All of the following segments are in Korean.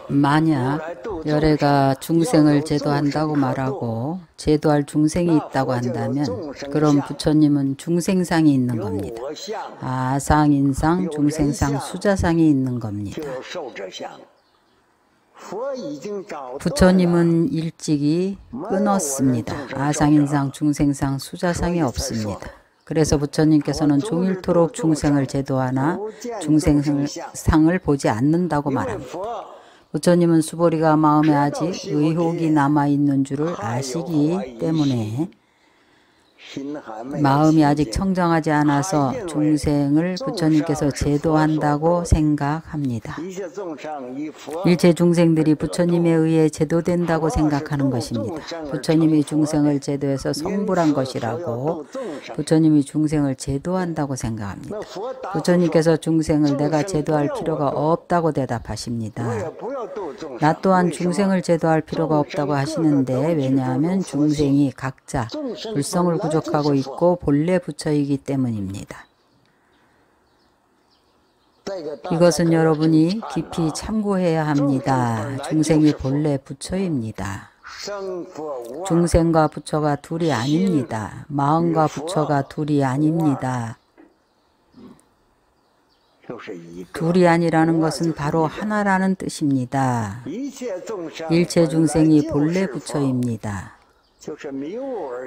만약 열애가 중생을 제도한다고 말하고 제도할 중생이 있다고 한다면 그럼 부처님은 중생상이 있는 겁니다. 아상, 인상, 중생상, 수자상이 있는 겁니다. 부처님은 일찍이 끊었습니다. 아상, 인상, 중생상, 수자상이 없습니다. 그래서 부처님께서는 종일토록 중생을 제도하나 중생상을 보지 않는다고 말합니다. 부처님은 수보리가 마음에 아직 의혹이 남아있는 줄을 아시기 때문에 마음이 아직 청정하지 않아서 중생을 부처님께서 제도한다고 생각합니다. 일체 중생들이 부처님에 의해 제도된다고 생각하는 것입니다. 부처님이 중생을 제도해서 성불한 것이라고 부처님이 중생을 제도한다고 생각합니다. 부처님께서 중생을 내가 제도할 필요가 없다고 대답하십니다. 나 또한 중생을 제도할 필요가 없다고 하시는데 왜냐하면 중생이 각자 불성을 부족하고 있고 본래 부처이기 때문입니다. 이것은 여러분이 깊이 참고해야 합니다. 중생이 본래 부처입니다. 중생과 부처가 둘이 아닙니다. 마음과 부처가 둘이 아닙니다. 둘이 아니라는 것은 바로 하나라는 뜻입니다. 일체 중생이 본래 부처입니다.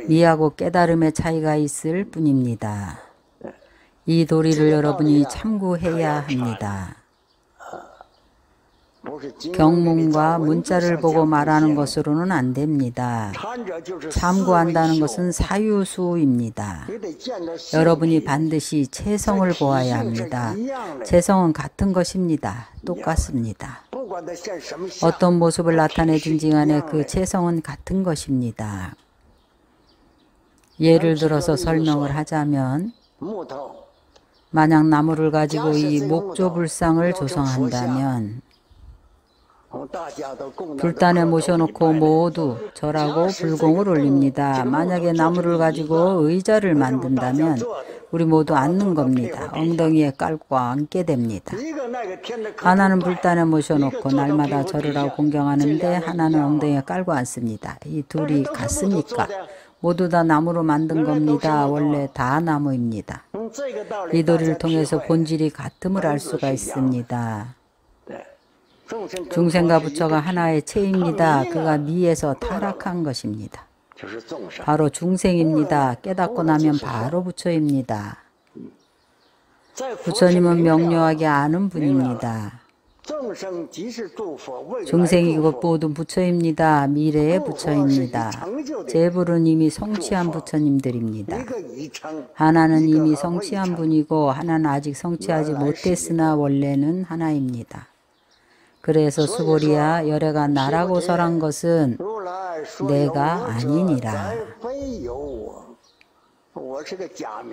미하고 깨달음의 차이가 있을 뿐입니다. 이 도리를 여러분이 참고해야 합니다. 경문과 문자를 보고 말하는 것으로는 안 됩니다. 참고한다는 것은 사유수입니다. 여러분이 반드시 체성을 보아야 합니다. 체성은 같은 것입니다. 똑같습니다. 어떤 모습을 나타내든지 간에 그 체성은 같은 것입니다. 예를 들어서 설명을 하자면 만약 나무를 가지고 이 목조불상을 조성한다면 불단에 모셔놓고 모두 절하고 불공을 올립니다. 만약에 나무를 가지고 의자를 만든다면 우리 모두 앉는 겁니다. 엉덩이에 깔고 앉게 됩니다. 하나는 불단에 모셔놓고 날마다 절을 하고 공경하는데 하나는 엉덩이에 깔고 앉습니다. 이 둘이 같습니까? 모두 다 나무로 만든 겁니다. 원래 다 나무입니다. 이 도리를 통해서 본질이 같음을 알 수가 있습니다. 중생과 부처가 하나의 체입니다. 그가 미에서 타락한 것입니다. 바로 중생입니다. 깨닫고 나면 바로 부처입니다. 부처님은 명료하게 아는 분입니다. 중생이 곧 모두 부처입니다. 미래의 부처입니다. 제불은 이미 성취한 부처님들입니다. 하나는 이미 성취한 분이고 하나는 아직 성취하지 못했으나 원래는 하나입니다. 그래서 수보리야 열애가 나라고 설한 것은 내가 아니니라.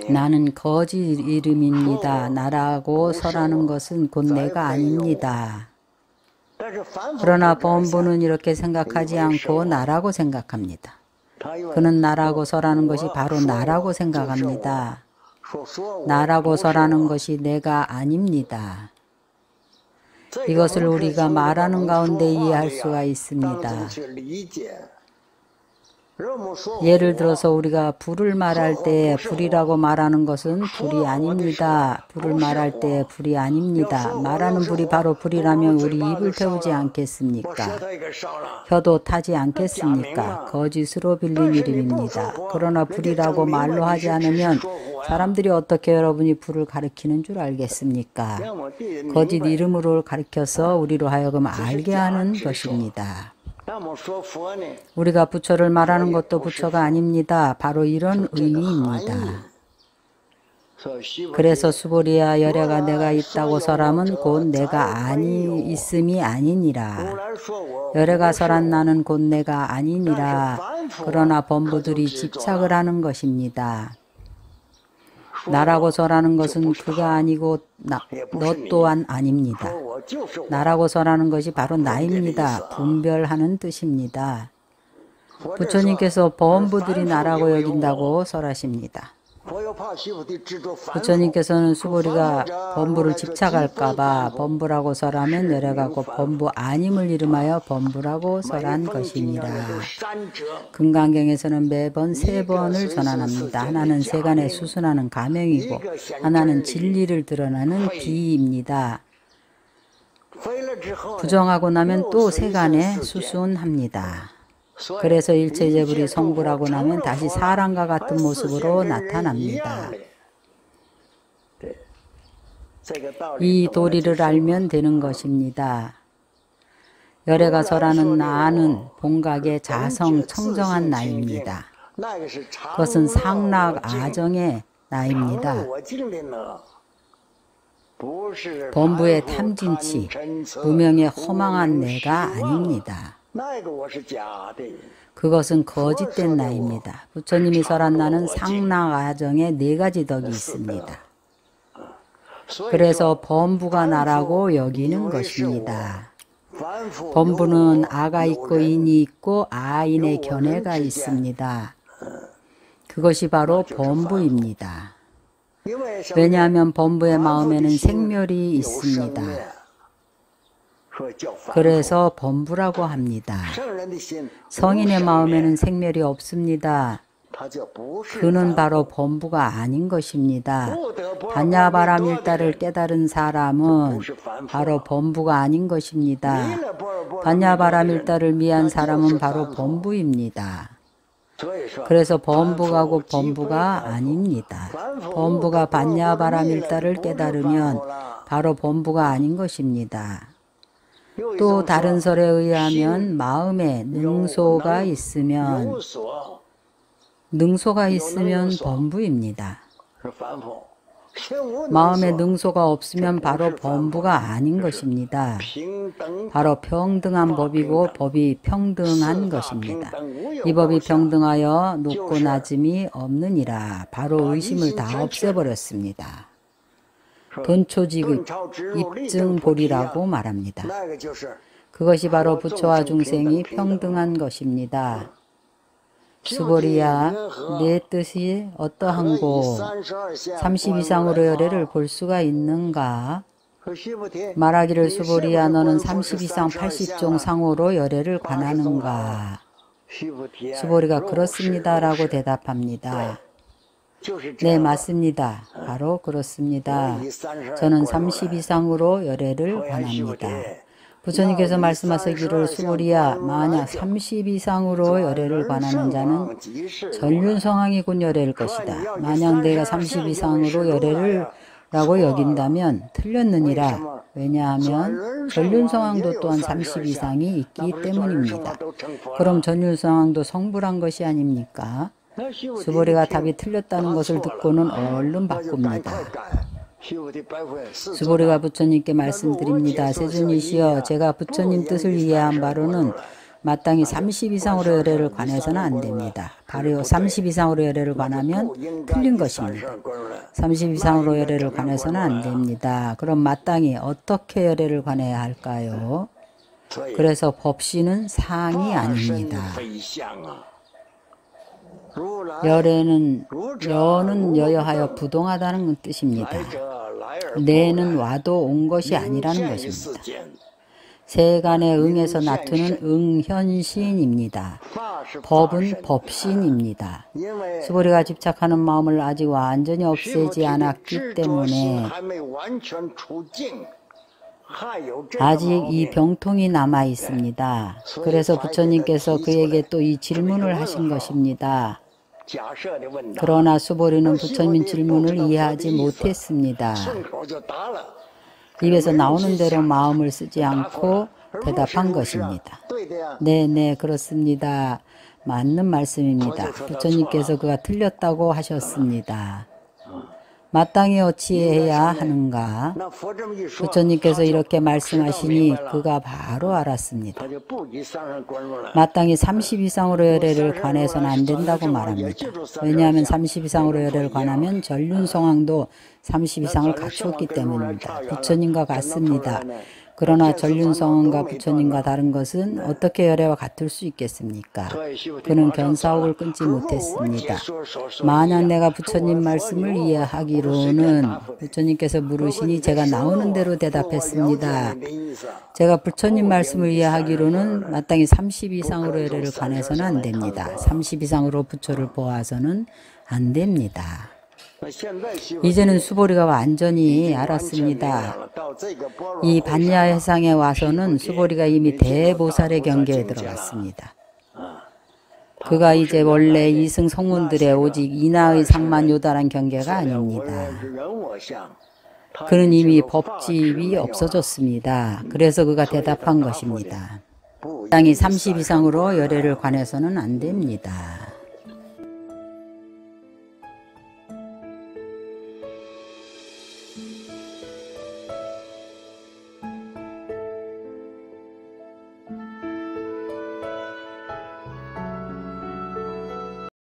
나는 거짓 이름입니다. 나라고 설하는 것은 곧 내가 아닙니다. 그러나 범부는 이렇게 생각하지 않고 나라고 생각합니다. 그는 나라고 설하는 것이 바로 나라고 생각합니다. 나라고 설하는 것이 내가 아닙니다. 이것을 우리가 말하는 가운데 이해할 수가 있습니다. 예를 들어서 우리가 불을 말할 때 불이라고 말하는 것은 불이 아닙니다. 불을 말할 때 불이 아닙니다. 말하는 불이 바로 불이라면 우리 입을 태우지 않겠습니까? 혀도 타지 않겠습니까? 거짓으로 빌린 이름입니다. 그러나 불이라고 말로 하지 않으면 사람들이 어떻게 여러분이 불을 가리키는 줄 알겠습니까? 거짓 이름으로 가리켜서 우리로 하여금 알게 하는 것입니다. 우리가 부처를 말하는 것도 부처가 아닙니다. 바로 이런 의미입니다. 그래서 수보리야 열애가 내가 있다고 설함은 곧 내가 있음이 아니니라. 열애가 설한 나는 곧 내가 아니니라. 그러나 범부들이 집착을 하는 것입니다. 나라고 설하는 것은 그가 아니고 너 또한 아닙니다. 나라고 설하는 것이 바로 나입니다. 분별하는 뜻입니다. 부처님께서 범부들이 나라고 여긴다고 설하십니다. 부처님께서는 수보리가 범부를 집착할까봐 범부라고 설하면 열애갖고 범부 아님을 이름하여 범부라고 설한 것이니라. 금강경에서는 매번 3번을 전환합니다. 하나는 세간에 수순하는 가명이고 하나는 진리를 드러나는 비입니다. 부정하고 나면 또 세간에 수순합니다. 그래서 일체재불이 성불하고 나면 다시 사람과 같은 모습으로 나타납니다. 이 도리를 알면 되는 것입니다. 열애가 설하는 나는 본각의 자성 청정한 나입니다. 그것은 상락 아정의 나입니다. 범부의 탐진치, 무명의 허망한 내가 아닙니다. 그것은 거짓된 나입니다. 부처님이 설한 나는 상락아정에 4가지 덕이 있습니다. 그래서 범부가 나라고 여기는 것입니다. 범부는 아가 있고 인이 있고 아인의 견해가 있습니다. 그것이 바로 범부입니다. 왜냐하면 범부의 마음에는 생멸이 있습니다. 그래서 범부라고 합니다. 성인의 마음에는 생멸이 없습니다. 그는 바로 범부가 아닌 것입니다. 반야바라밀다를 깨달은 사람은 바로 범부가 아닌 것입니다. 반야바라밀다를 미한 사람은 바로 범부입니다. 그래서 범부가 곧 범부가 아닙니다. 범부가 반야바라밀다를 깨달으면 바로 범부가 아닌 것입니다. 또 다른 설에 의하면 마음에 능소가 있으면 범부입니다. 마음에 능소가 없으면 바로 범부가 아닌 것입니다. 바로 평등한 법이고 법이 평등한 것입니다. 이 법이 평등하여 높고 낮음이 없느니라. 바로 의심을 다 없애버렸습니다. 돈초지급 입증보리라고 말합니다. 그것이 바로 부처와 중생이 평등한 것입니다. 수보리야, 내 뜻이 어떠한고 30 이상으로 열애를 볼 수가 있는가? 말하기를 수보리야, 너는 30 이상 80종 상호로 열애를 관하는가? 수보리가 그렇습니다 라고 대답합니다. 네, 맞습니다. 바로 그렇습니다. 저는 30 이상으로 열애를 관합니다. 부처님께서 말씀하시기를 수보리야, 만약 30 이상으로 열애를 관하는 자는 전륜성왕이 열애일 것이다. 만약 내가 30 이상으로 열애를 라고 여긴다면 틀렸느니라. 왜냐하면 전륜성왕도 또한 30 이상이 있기 때문입니다. 그럼 전륜성왕도 성불한 것이 아닙니까? 수보리가 답이 틀렸다는 것을 듣고는 얼른 바꿉니다. 수보리가 부처님께 말씀드립니다. 세존이시여, 제가 부처님 뜻을 이해한 바로는 마땅히 30 이상으로 열애를 관해서는 안 됩니다. 바로 30 이상으로 열애를 관하면 틀린 것입니다. 30 이상으로 열애를 관해서는 안 됩니다. 그럼 마땅히 어떻게 열애를 관해야 할까요? 그래서 법시는 상이 아닙니다. 여는 여여하여 부동하다는 뜻입니다. 내는 와도 온 것이 아니라는 것입니다. 세간의 응에서 나투는 응현신입니다. 법은 법신입니다. 수보리가 집착하는 마음을 아직 완전히 없애지 않았기 때문에 아직 이 병통이 남아 있습니다. 그래서 부처님께서 그에게 또 이 질문을 하신 것입니다. 그러나 수보리는 부처님 질문을 이해하지 못했습니다. 입에서 나오는 대로 마음을 쓰지 않고 대답한 것입니다. 네, 그렇습니다. 맞는 말씀입니다. 부처님께서 그가 틀렸다고 하셨습니다. 마땅히 어찌해야 하는가? 부처님께서 이렇게 말씀하시니 그가 바로 알았습니다. 마땅히 30 이상으로 열애를 관해서는 안 된다고 말합니다. 왜냐하면 30 이상으로 열애를 관하면 전륜성왕도 30 이상을 갖추었기 때문입니다. 부처님과 같습니다. 그러나 전륜성원과 부처님과 다른 것은 어떻게 열애와 같을 수 있겠습니까? 그는 견사옥을 끊지 못했습니다. 만약 내가 부처님 말씀을 이해하기로는 부처님께서 물으시니 제가 나오는 대로 대답했습니다. 제가 부처님 말씀을 이해하기로는 마땅히 30 이상으로 열애를 관해서는 안 됩니다. 30 이상으로 부처를 보아서는 안 됩니다. 이제는 수보리가 완전히 알았습니다. 이 반야 해상에 와서는 수보리가 이미 대보살의 경계에 들어갔습니다. 그가 이제 원래 이승 성문들의 오직 인하의 상만요다란 경계가 아닙니다. 그는 이미 법집이 없어졌습니다. 그래서 그가 대답한 것입니다. 땅이 30 이상으로 열애를 관해서는 안 됩니다.